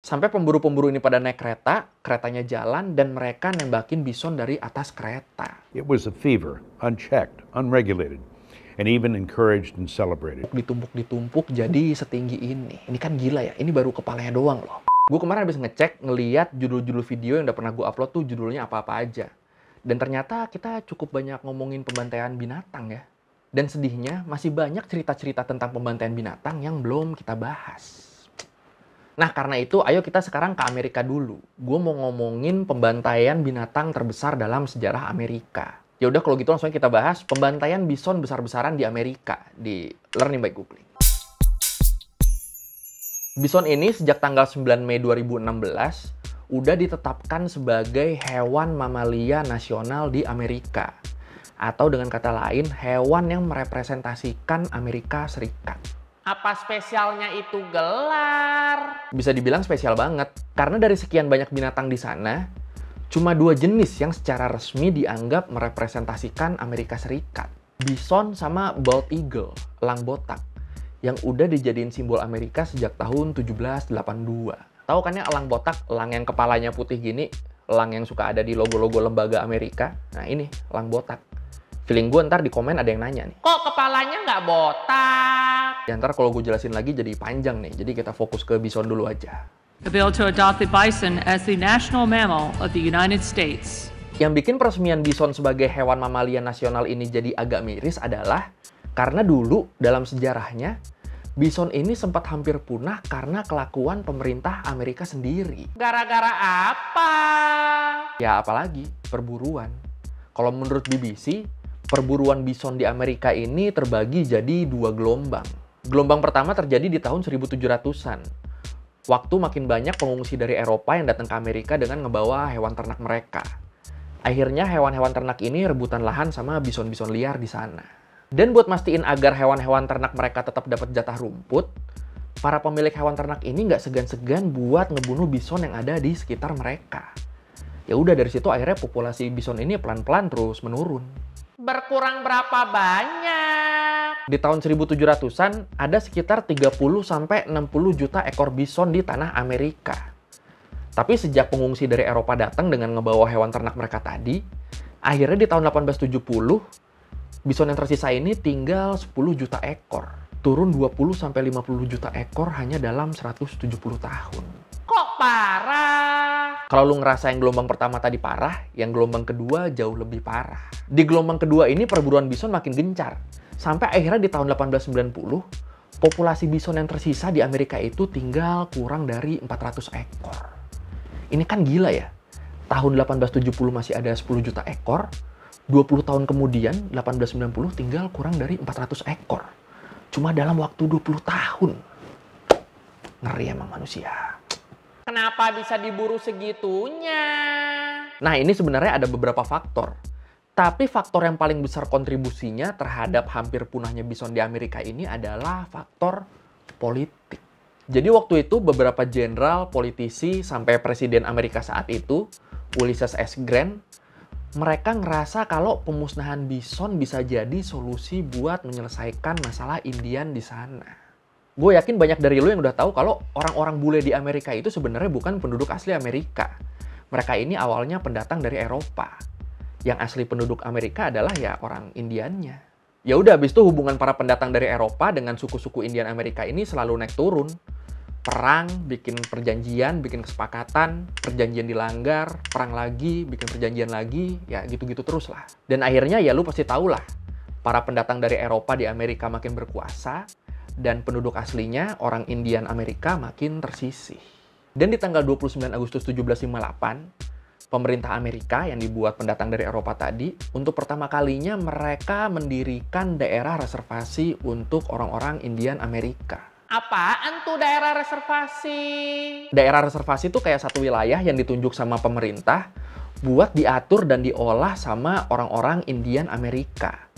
Sampai pemburu-pemburu ini pada naik kereta, keretanya jalan, dan mereka nembakin bison dari atas kereta. It was a fever, unchecked, unregulated, and even encouraged and celebrated. Ditumpuk-ditumpuk jadi setinggi ini. Ini kan gila ya, ini baru kepalanya doang loh. Gue kemarin habis ngecek, ngeliat judul-judul video yang udah pernah gue upload tuh judulnya apa-apa aja. Dan ternyata kita cukup banyak ngomongin pembantaian binatang ya. Dan sedihnya masih banyak cerita-cerita tentang pembantaian binatang yang belum kita bahas. Nah, karena itu, ayo kita sekarang ke Amerika dulu. Gue mau ngomongin pembantaian binatang terbesar dalam sejarah Amerika. Ya udah, kalau gitu langsung kita bahas pembantaian bison besar-besaran di Amerika di Learning by Googling. Bison ini sejak tanggal 9 Mei 2016 udah ditetapkan sebagai hewan mamalia nasional di Amerika. Atau dengan kata lain, hewan yang merepresentasikan Amerika Serikat. Apa spesialnya itu gelar? Bisa dibilang spesial banget, karena dari sekian banyak binatang di sana, cuma 2 jenis yang secara resmi dianggap merepresentasikan Amerika Serikat. Bison sama bald eagle, elang botak, yang udah dijadiin simbol Amerika sejak tahun 1782. Tahu kan ya elang botak, elang yang kepalanya putih gini, elang yang suka ada di logo-logo lembaga Amerika. Nah ini, elang botak. Feeling gue ntar di komen ada yang nanya nih, kok kepalanya nggak botak? Ya ntar kalau gue jelasin lagi jadi panjang nih, jadi kita fokus ke bison dulu aja. A bill to adopt the bison as the national mammal of the United States. Yang bikin peresmian bison sebagai hewan mamalia nasional ini jadi agak miris adalah karena dulu dalam sejarahnya, bison ini sempat hampir punah karena kelakuan pemerintah Amerika sendiri. Gara-gara apa? Ya apalagi, perburuan. Kalau menurut BBC, perburuan bison di Amerika ini terbagi jadi 2 gelombang. Gelombang pertama terjadi di tahun 1700-an. Waktu makin banyak pengungsi dari Eropa yang datang ke Amerika dengan ngebawa hewan ternak mereka. Akhirnya hewan-hewan ternak ini rebutan lahan sama bison-bison liar di sana. Dan buat mastiin agar hewan-hewan ternak mereka tetap dapat jatah rumput, para pemilik hewan ternak ini nggak segan-segan buat ngebunuh bison yang ada di sekitar mereka. Ya udah dari situ akhirnya populasi bison ini pelan-pelan terus menurun. Berkurang berapa banyak? Di tahun 1700-an ada sekitar 30-60 juta ekor bison di tanah Amerika. Tapi sejak pengungsi dari Eropa datang dengan ngebawa hewan ternak mereka tadi, akhirnya di tahun 1870, bison yang tersisa ini tinggal 10 juta ekor. Turun 20-50 juta ekor hanya dalam 170 tahun. Kok parah? Kalau lu ngerasa yang gelombang pertama tadi parah, yang gelombang kedua jauh lebih parah. Di gelombang kedua ini perburuan bison makin gencar. Sampai akhirnya di tahun 1890, populasi bison yang tersisa di Amerika itu tinggal kurang dari 400 ekor. Ini kan gila ya. Tahun 1870 masih ada 10 juta ekor, 20 tahun kemudian, 1890 tinggal kurang dari 400 ekor. Cuma dalam waktu 20 tahun. Ngeri emang manusia. Kenapa bisa diburu segitunya? Nah, ini sebenarnya ada beberapa faktor. Tapi faktor yang paling besar kontribusinya terhadap hampir punahnya bison di Amerika ini adalah faktor politik. Jadi waktu itu beberapa jenderal, politisi, sampai presiden Amerika saat itu, Ulysses S. Grant, mereka ngerasa kalau pemusnahan bison bisa jadi solusi buat menyelesaikan masalah Indian di sana. Gue yakin banyak dari lu yang udah tahu kalau orang-orang bule di Amerika itu sebenarnya bukan penduduk asli Amerika. Mereka ini awalnya pendatang dari Eropa. Yang asli penduduk Amerika adalah ya orang Indiannya. Ya udah, habis itu hubungan para pendatang dari Eropa dengan suku-suku Indian Amerika ini selalu naik turun. Perang, bikin perjanjian, bikin kesepakatan, perjanjian dilanggar, perang lagi, bikin perjanjian lagi, ya gitu-gitu terus lah. Dan akhirnya ya lu pasti tahu lah, para pendatang dari Eropa di Amerika makin berkuasa, dan penduduk aslinya, orang Indian Amerika, makin tersisih. Dan di tanggal 29 Agustus 1758, pemerintah Amerika yang dibuat pendatang dari Eropa tadi, untuk pertama kalinya mereka mendirikan daerah reservasi untuk orang-orang Indian Amerika. Apaan tuh daerah reservasi? Daerah reservasi itu kayak satu wilayah yang ditunjuk sama pemerintah buat diatur dan diolah sama orang-orang Indian Amerika.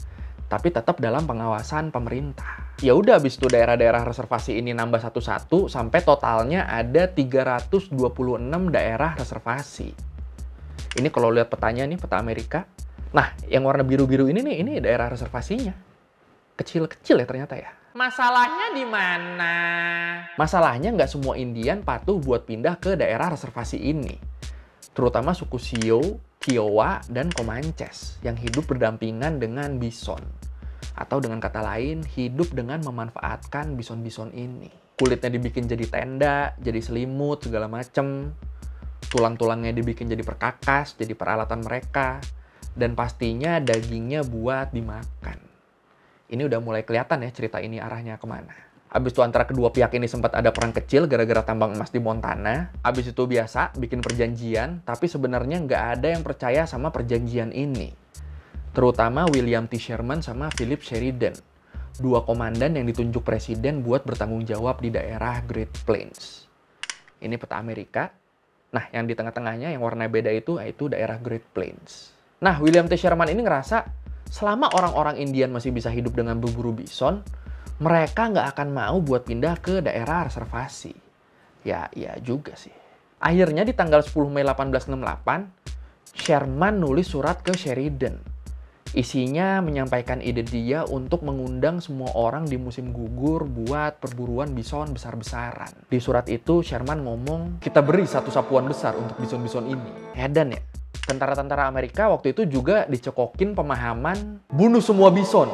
Tapi tetap dalam pengawasan pemerintah. Ya udah, habis itu daerah-daerah reservasi ini nambah satu-satu sampai totalnya ada 326 daerah reservasi. Ini kalau lihat petanya nih, peta Amerika. Nah, yang warna biru-biru ini nih, ini daerah reservasinya. Kecil-kecil ya ternyata ya. Masalahnya di mana? Masalahnya nggak semua Indian patuh buat pindah ke daerah reservasi ini. Terutama suku Sioux, Kiowa, dan Comanches yang hidup berdampingan dengan bison. Atau dengan kata lain, hidup dengan memanfaatkan bison-bison ini. Kulitnya dibikin jadi tenda, jadi selimut, segala macem. Tulang-tulangnya dibikin jadi perkakas, jadi peralatan mereka. Dan pastinya dagingnya buat dimakan. Ini udah mulai kelihatan ya cerita ini arahnya kemana. Abis itu antara kedua pihak ini sempat ada perang kecil gara-gara tambang emas di Montana. Abis itu biasa bikin perjanjian, tapi sebenarnya nggak ada yang percaya sama perjanjian ini. Terutama William T. Sherman sama Philip Sheridan. Dua komandan yang ditunjuk presiden buat bertanggung jawab di daerah Great Plains. Ini peta Amerika. Nah, yang di tengah-tengahnya yang warna beda itu daerah Great Plains. Nah, William T. Sherman ini ngerasa selama orang-orang Indian masih bisa hidup dengan berburu bison, mereka nggak akan mau buat pindah ke daerah reservasi. Ya, iya juga sih. Akhirnya di tanggal 10 Mei 1868, Sherman nulis surat ke Sheridan. Isinya menyampaikan ide dia untuk mengundang semua orang di musim gugur buat perburuan bison besar-besaran. Di surat itu, Sherman ngomong, kita beri satu sapuan besar untuk bison-bison ini. Edan ya? Tentara-tentara Amerika waktu itu juga dicekokin pemahaman bunuh semua bison.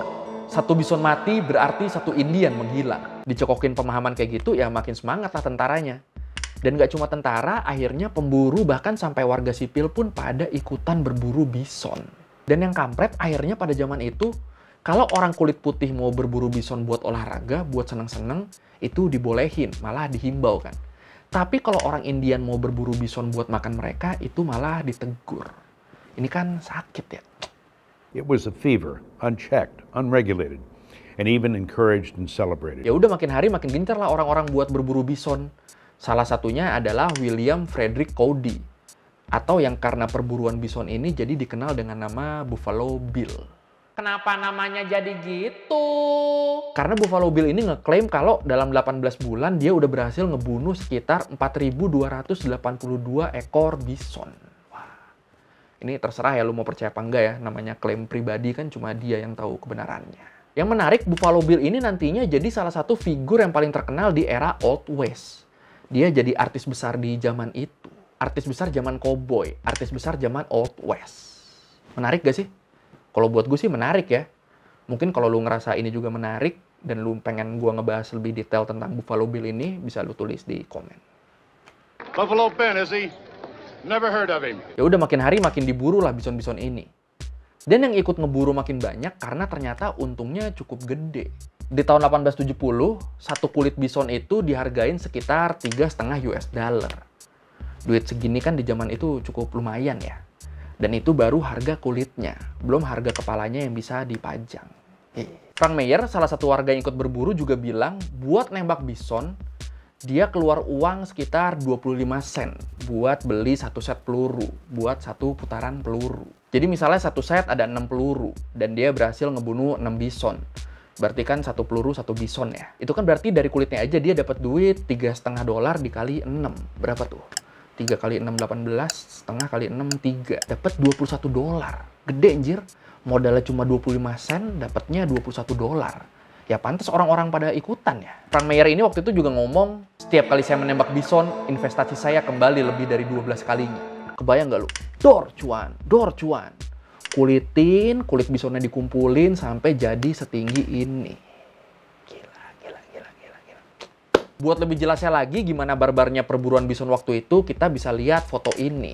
Satu bison mati berarti satu Indian menghilang. Dicekokin pemahaman kayak gitu ya makin semangat lah tentaranya. Dan gak cuma tentara, akhirnya pemburu bahkan sampai warga sipil pun pada ikutan berburu bison. Dan yang kampret akhirnya pada zaman itu, kalau orang kulit putih mau berburu bison buat olahraga, buat seneng-seneng, itu dibolehin, malah dihimbau kan. Tapi kalau orang Indian mau berburu bison buat makan mereka, itu malah ditegur. Ini kan sakit ya. It was a fever, unchecked, unregulated, and even encouraged and celebrated. Ya udah makin hari makin gencar lah orang-orang buat berburu bison. Salah satunya adalah William Frederick Cody. Atau yang karena perburuan bison ini jadi dikenal dengan nama Buffalo Bill. Kenapa namanya jadi gitu? Karena Buffalo Bill ini ngeklaim kalau dalam 18 bulan dia udah berhasil ngebunuh sekitar 4.282 ekor bison. Wah, ini terserah ya lu mau percaya apa enggak ya. Namanya klaim pribadi kan cuma dia yang tahu kebenarannya. Yang menarik, Buffalo Bill ini nantinya jadi salah satu figur yang paling terkenal di era Old West. Dia jadi artis besar di zaman itu. Artis besar zaman cowboy, artis besar zaman Old West. Menarik gak sih? Kalau buat gue sih menarik ya. Mungkin kalau lu ngerasa ini juga menarik dan lu pengen gue ngebahas lebih detail tentang Buffalo Bill ini, bisa lu tulis di komen. Buffalo Ben, is he? Never heard of him. Ya udah makin hari makin diburu lah bison-bison ini. Dan yang ikut ngeburu makin banyak karena ternyata untungnya cukup gede. Di tahun 1870, satu kulit bison itu dihargain sekitar 3,5 US dollar. Duit segini kan di zaman itu cukup lumayan ya. Dan itu baru harga kulitnya, belum harga kepalanya yang bisa dipajang. Frank Meyer, salah satu warga yang ikut berburu juga bilang, buat nembak bison, dia keluar uang sekitar 25 sen buat beli satu set peluru, buat satu putaran peluru. Jadi misalnya satu set ada 6 peluru, dan dia berhasil ngebunuh 6 bison. Berarti kan satu peluru satu bison ya. Itu kan berarti dari kulitnya aja dia dapat duit $3,5 dikali 6. Berapa tuh? 3 kali 6, 18, setengah kali 6, 3. Dapat $21. Gede anjir. Modalnya cuma 25 sen, dapatnya $21. Ya pantas orang-orang pada ikutan ya. Frank Meyer ini waktu itu juga ngomong, setiap kali saya menembak bison, investasi saya kembali lebih dari 12 kalinya. Kebayang nggak lu? Dor cuan, dor cuan. Kulit bisonnya dikumpulin sampai jadi setinggi ini. Buat lebih jelasnya lagi gimana barbarnya perburuan bison waktu itu, kita bisa lihat foto ini.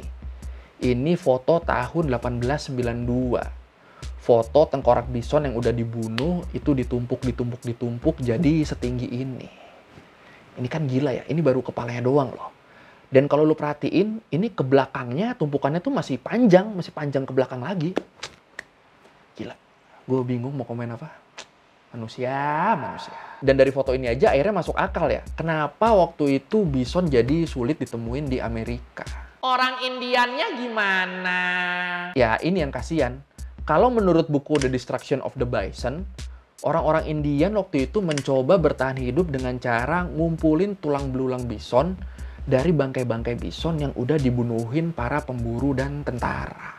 Ini foto tahun 1892. Foto tengkorak bison yang udah dibunuh, itu ditumpuk jadi setinggi ini. Ini kan gila ya, ini baru kepalanya doang loh. Dan kalau lu perhatiin, ini ke belakangnya, tumpukannya tuh masih panjang ke belakang lagi. Gila, gue bingung mau komen apa. Manusia. Dan dari foto ini aja akhirnya masuk akal ya. Kenapa waktu itu bison jadi sulit ditemuin di Amerika? Orang Indiannya gimana? Ya ini yang kasihan. Kalau menurut buku The Destruction of the Bison, orang-orang Indian waktu itu mencoba bertahan hidup dengan cara ngumpulin tulang belulang bison dari bangkai-bangkai bison yang udah dibunuhin para pemburu dan tentara.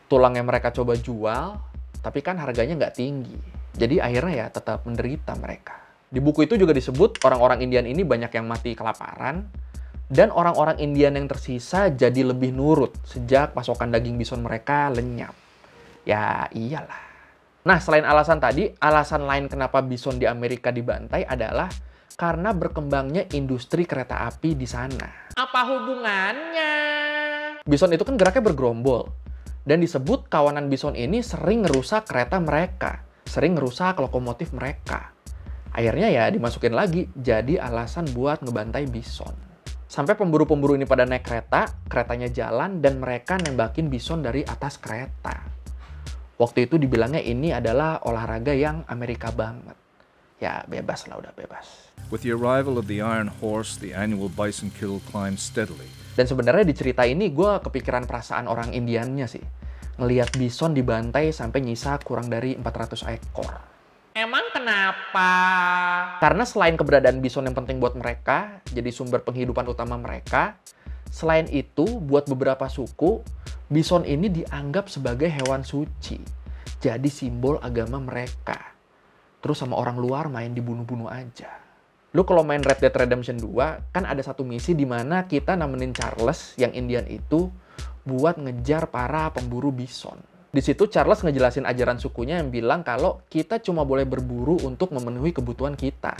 Tulangnya mereka coba jual, tapi kan harganya nggak tinggi. Jadi akhirnya ya tetap menderita mereka. Di buku itu juga disebut orang-orang Indian ini banyak yang mati kelaparan, dan orang-orang Indian yang tersisa jadi lebih nurut sejak pasokan daging bison mereka lenyap. Ya iyalah. Nah, selain alasan tadi, alasan lain kenapa bison di Amerika dibantai adalah karena berkembangnya industri kereta api di sana. Apa hubungannya? Bison itu kan geraknya bergerombol. Dan disebut kawanan bison ini sering ngerusak kereta mereka. Sering ngerusak lokomotif mereka. Akhirnya ya dimasukin lagi jadi alasan buat ngebantai bison. Sampai pemburu-pemburu ini pada naik kereta, keretanya jalan, dan mereka nembakin bison dari atas kereta. Waktu itu dibilangnya ini adalah olahraga yang Amerika banget. Ya bebas lah, udah bebas. With the arrival of the Iron Horse, the annual bison kill climbed steadily. Dan sebenarnya di cerita ini gue kepikiran perasaan orang Indiannya sih. Ngelihat bison dibantai sampai nyisa kurang dari 400 ekor. Emang kenapa? Karena selain keberadaan bison yang penting buat mereka, jadi sumber penghidupan utama mereka, selain itu, buat beberapa suku, bison ini dianggap sebagai hewan suci. Jadi simbol agama mereka. Terus sama orang luar main dibunuh-bunuh aja. Lu kalau main Red Dead Redemption 2, kan ada satu misi di mana kita nemenin Charles yang Indian itu buat ngejar para pemburu bison. Di situ Charles ngejelasin ajaran sukunya yang bilang kalau kita cuma boleh berburu untuk memenuhi kebutuhan kita.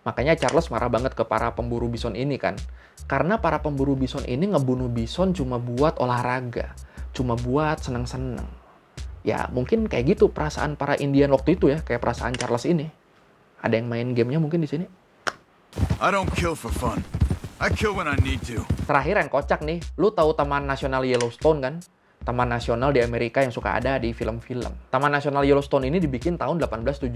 Makanya Charles marah banget ke para pemburu bison ini kan. Karena para pemburu bison ini ngebunuh bison cuma buat olahraga. Cuma buat seneng-seneng. Ya mungkin kayak gitu perasaan para Indian waktu itu ya. Kayak perasaan Charles ini. Ada yang main gamenya mungkin di sini? I don't kill for fun. I kill when I need to. Terakhir yang kocak nih. Lu tahu Taman Nasional Yellowstone kan? Taman nasional di Amerika yang suka ada di film-film. Taman Nasional Yellowstone ini dibikin tahun 1872.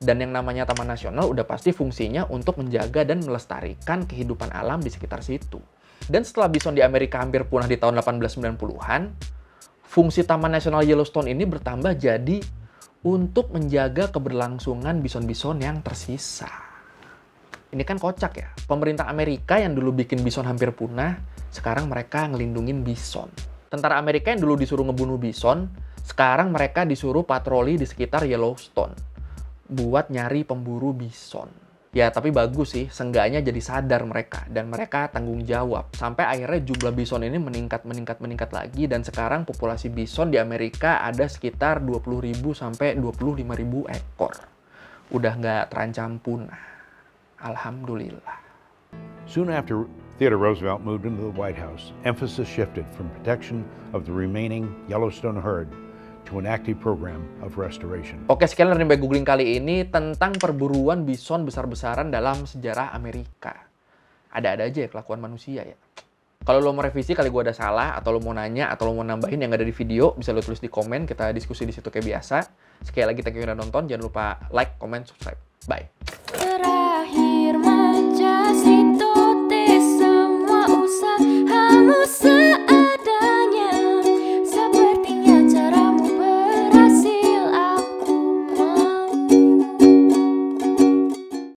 Dan yang namanya Taman Nasional udah pasti fungsinya untuk menjaga dan melestarikan kehidupan alam di sekitar situ. Dan setelah bison di Amerika hampir punah di tahun 1890-an, fungsi Taman Nasional Yellowstone ini bertambah jadi untuk menjaga keberlangsungan bison-bison yang tersisa. Ini kan kocak ya, pemerintah Amerika yang dulu bikin bison hampir punah, sekarang mereka ngelindungin bison. Tentara Amerika yang dulu disuruh ngebunuh bison, sekarang mereka disuruh patroli di sekitar Yellowstone buat nyari pemburu bison. Ya, tapi bagus sih, seenggaknya jadi sadar mereka, dan mereka tanggung jawab. Sampai akhirnya jumlah bison ini meningkat lagi, dan sekarang populasi bison di Amerika ada sekitar 20.000 sampai 25.000 ekor. Udah nggak terancam punah. Alhamdulillah. Soon after Theodore Roosevelt moved into the White House, emphasis shifted from protection of the remaining Yellowstone herd to an active program of restoration. Oke, sekian learning by googling kali ini tentang perburuan bison besar-besaran dalam sejarah Amerika. Ada-ada aja ya kelakuan manusia ya. Kalau lo mau revisi kali gue ada salah, atau lo mau nanya, atau lo mau nambahin yang ada di video, bisa lo tulis di komen, kita diskusi di situ kayak biasa. Sekali lagi thank you udah nonton, jangan lupa like, comment, subscribe. Bye.